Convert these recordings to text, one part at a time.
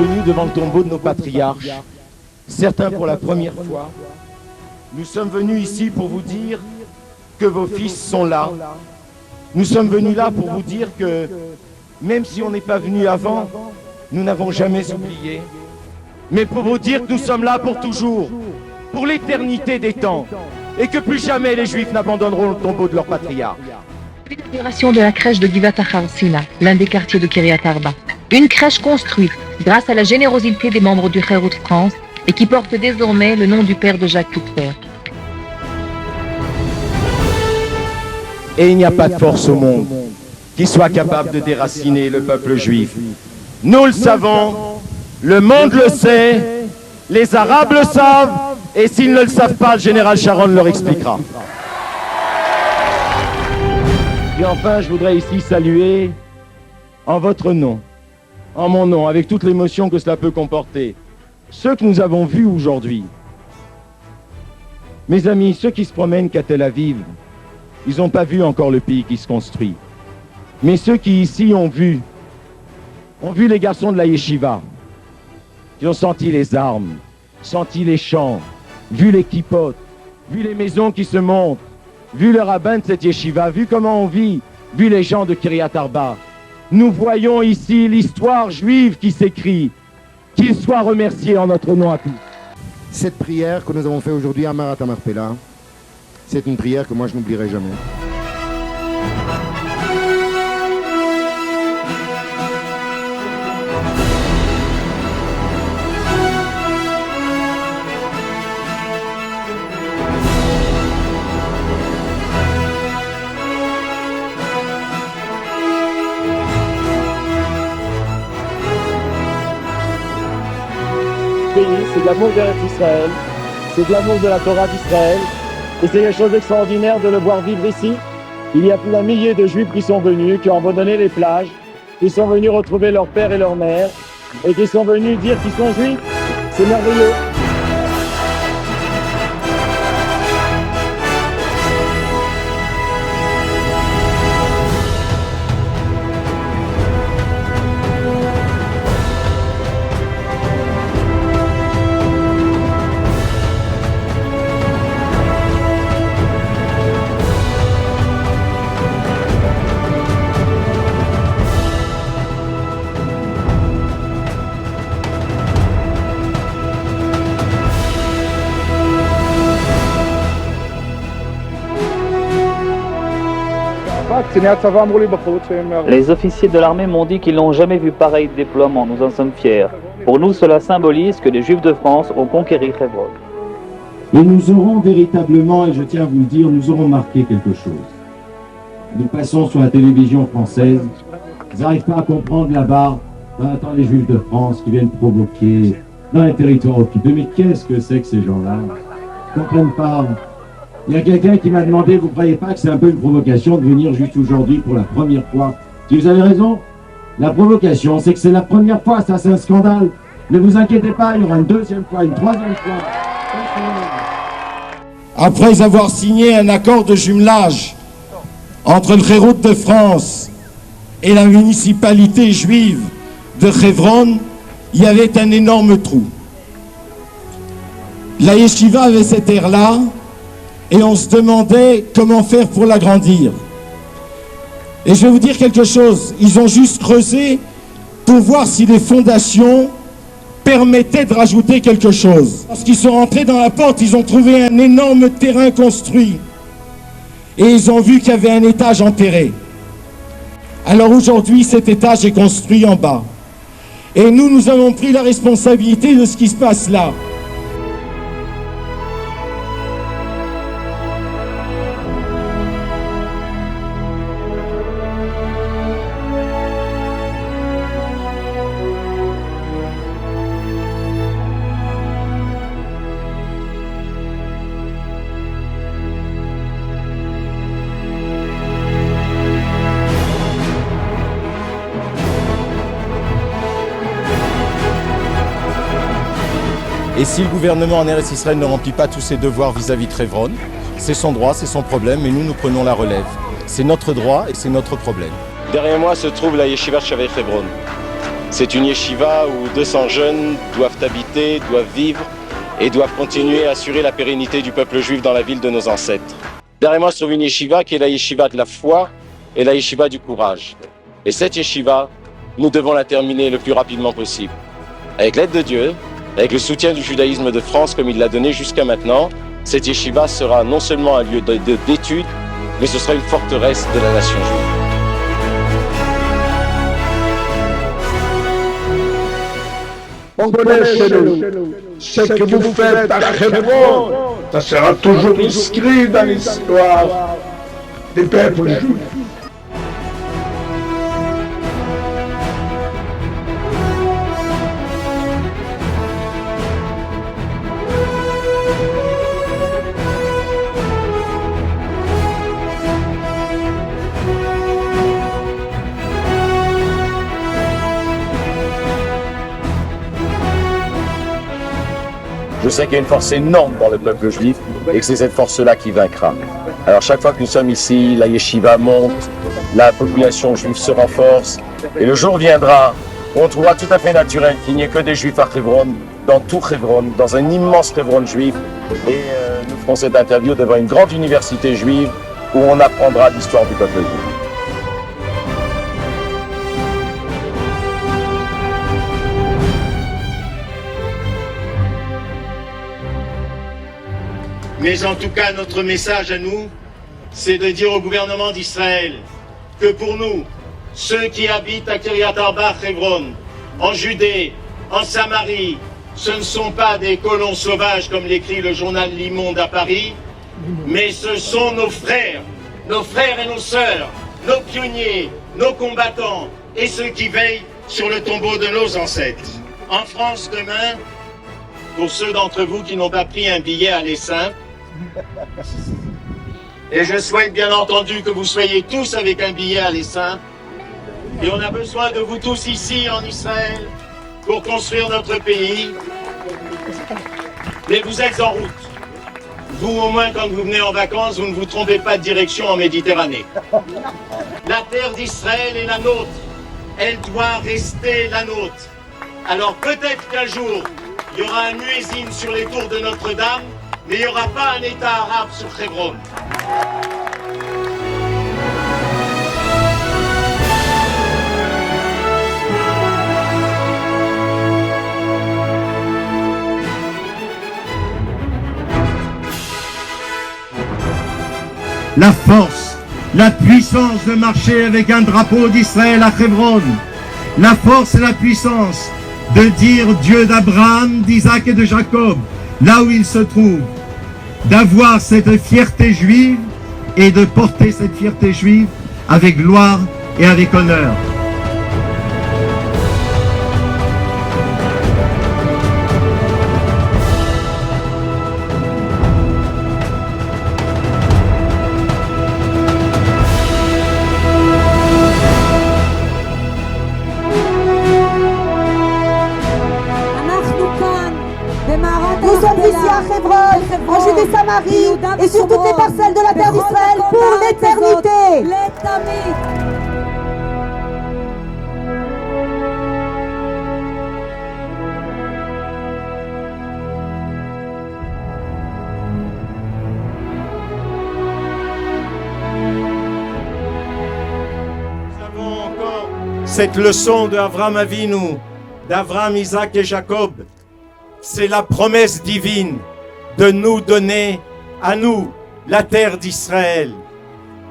venus devant le tombeau de nos patriarches, certains pour la première fois. Nous sommes venus ici pour vous dire que vos fils sont là. Nous sommes venus là pour vous dire que, même si on n'est pas venu avant, nous n'avons jamais oublié. Mais pour vous dire que nous sommes là pour toujours, pour l'éternité des temps, et que plus jamais les Juifs n'abandonneront le tombeau de leur patriarche. L'inauguration de la crèche de Givat Harsila, l'un des quartiers de Kiryat Arba. Une crèche construite grâce à la générosité des membres du Kherout France et qui porte désormais le nom du père de Jacques Toutfer. Et il n'y a pas de force au monde qui soit capable de déraciner le peuple juif. Nous le savons, le monde le sait, les Arabes le savent, et s'ils ne le savent pas, le général Sharon leur expliquera. Et enfin, je voudrais ici saluer, en votre nom, en mon nom, avec toute l'émotion que cela peut comporter, ceux que nous avons vus aujourd'hui. Mes amis, ceux qui se promènent qu'à Tel Aviv, ils n'ont pas vu encore le pays qui se construit. Mais ceux qui ici ont vu les garçons de la yeshiva, qui ont senti les armes, senti les champs, vu les kippotes, vu les maisons qui se montent, vu le rabbin de cette yeshiva, vu comment on vit, vu les gens de Kiryat Arba. Nous voyons ici l'histoire juive qui s'écrit. Qu'il soit remercié en notre nom à tous. Cette prière que nous avons faite aujourd'hui à Marat HaMachpelah, c'est une prière que moi je n'oublierai jamais. C'est de l'amour d'Israël, c'est de l'amour de la Torah d'Israël, et c'est quelque chose d'extraordinaire de le voir vivre ici. Il y a plus d'un millier de Juifs qui sont venus, qui ont abandonné les plages, qui sont venus retrouver leur père et leur mère, et qui sont venus dire qu'ils sont Juifs. C'est merveilleux. Les officiers de l'armée m'ont dit qu'ils n'ont jamais vu pareil déploiement. Nous en sommes fiers. Pour nous, cela symbolise que les Juifs de France ont conquéri Hebron. Et nous aurons véritablement, et je tiens à vous le dire, nous aurons marqué quelque chose. Nous passons sur la télévision française, ils n'arrivent pas à comprendre là-bas, on attend les Juifs de France qui viennent provoquer dans les territoires occupés. Mais qu'est-ce que c'est que ces gens-là? Ils ne comprennent pas. Il y a quelqu'un qui m'a demandé, vous ne croyez pas que c'est un peu une provocation de venir juste aujourd'hui pour la première fois? Si vous avez raison, la provocation, c'est que c'est la première fois, ça c'est un scandale. Ne vous inquiétez pas, il y aura une deuxième fois, une troisième fois. Après avoir signé un accord de jumelage entre le Kherout de France et la municipalité juive de Hebron, il y avait un énorme trou. La yeshiva avait cette aire-là, et on se demandait comment faire pour l'agrandir. Et je vais vous dire quelque chose, ils ont juste creusé pour voir si les fondations permettaient de rajouter quelque chose. Lorsqu'ils sont rentrés dans la porte, ils ont trouvé un énorme terrain construit. Et ils ont vu qu'il y avait un étage enterré. Alors aujourd'hui, cet étage est construit en bas. Et nous avons pris la responsabilité de ce qui se passe là. Et si le gouvernement en Eretz Israël ne remplit pas tous ses devoirs vis-à-vis de Hebron, c'est son droit, c'est son problème, mais nous prenons la relève. C'est notre droit et c'est notre problème. Derrière moi se trouve la Yeshiva Shavei Hebron. C'est une yeshiva où 200 jeunes doivent habiter, doivent vivre et doivent continuer à assurer la pérennité du peuple juif dans la ville de nos ancêtres. Derrière moi se trouve une yeshiva qui est la yeshiva de la foi et la yeshiva du courage. Et cette yeshiva, nous devons la terminer le plus rapidement possible. Avec l'aide de Dieu, avec le soutien du judaïsme de France comme il l'a donné jusqu'à maintenant, cette yeshiva sera non seulement un lieu d'étude, mais ce sera une forteresse de la nation juive. On connaît chez nous ce que vous faites à Hebron, ça sera toujours inscrit dans l'histoire des peuples juifs. Je sais qu'il y a une force énorme dans le peuple juif et que c'est cette force-là qui vaincra. Alors chaque fois que nous sommes ici, la yeshiva monte, la population juive se renforce et le jour viendra où on trouvera tout à fait naturel qu'il n'y ait que des juifs à Hebron, dans tout Hebron, dans un immense Hebron juif. Et nous ferons cette interview devant une grande université juive où on apprendra l'histoire du peuple juif. Mais en tout cas, notre message à nous, c'est de dire au gouvernement d'Israël que pour nous, ceux qui habitent à Kiryat Arba, Hebron, en Judée, en Samarie, ce ne sont pas des colons sauvages comme l'écrit le journal Le Monde à Paris, mais ce sont nos frères et nos sœurs, nos pionniers, nos combattants et ceux qui veillent sur le tombeau de nos ancêtres. En France demain, pour ceux d'entre vous qui n'ont pas pris un billet aller simple, et je souhaite bien entendu que vous soyez tous avec un billet aller simple, et on a besoin de vous tous ici en Israël pour construire notre pays, mais vous êtes en route. Vous au moins quand vous venez en vacances, vous ne vous trompez pas de direction en Méditerranée. La terre d'Israël est la nôtre, elle doit rester la nôtre. Alors peut-être qu'un jour, il y aura un muezzin sur les tours de Notre-Dame, mais il n'y aura pas un État arabe sur Hebron. La force, la puissance de marcher avec un drapeau d'Israël à Hebron. La force et la puissance de dire Dieu d'Abraham, d'Isaac et de Jacob, là où il se trouve, d'avoir cette fierté juive et de porter cette fierté juive avec gloire et avec honneur. Nous sommes ici à Hebron, en Judée Samarie et sur toutes les parcelles de la terre d'Israël pour l'éternité. Nous avons encore cette leçon d'Abraham Avinu, d'Abraham, Isaac et Jacob. C'est la promesse divine de nous donner à nous la terre d'Israël,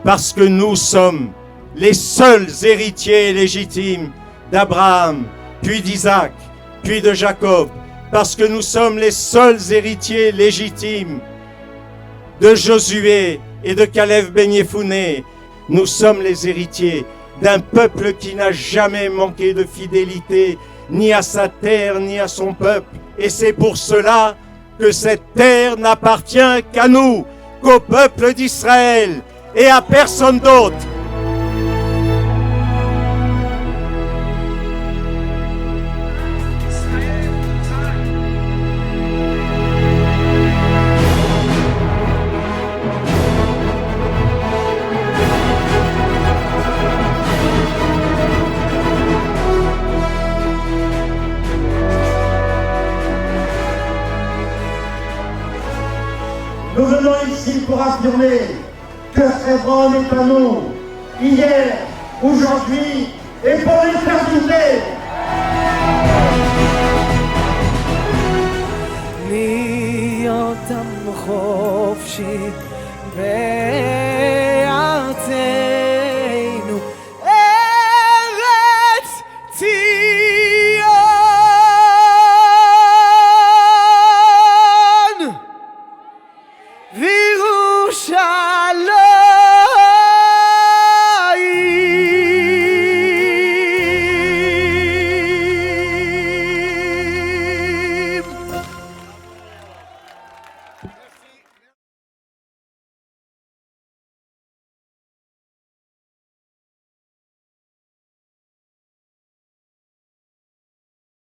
parce que nous sommes les seuls héritiers légitimes d'Abraham, puis d'Isaac, puis de Jacob, parce que nous sommes les seuls héritiers légitimes de Josué et de Caleb Ben Yefouné. Nous sommes les héritiers d'un peuple qui n'a jamais manqué de fidélité, ni à sa terre, ni à son peuple. Et c'est pour cela que cette terre n'appartient qu'à nous, qu'au peuple d'Israël et à personne d'autre. pour affirmer que Hébron est à nous, hier, aujourd'hui et pour l'éternité. להיות עם חופשי בארצנו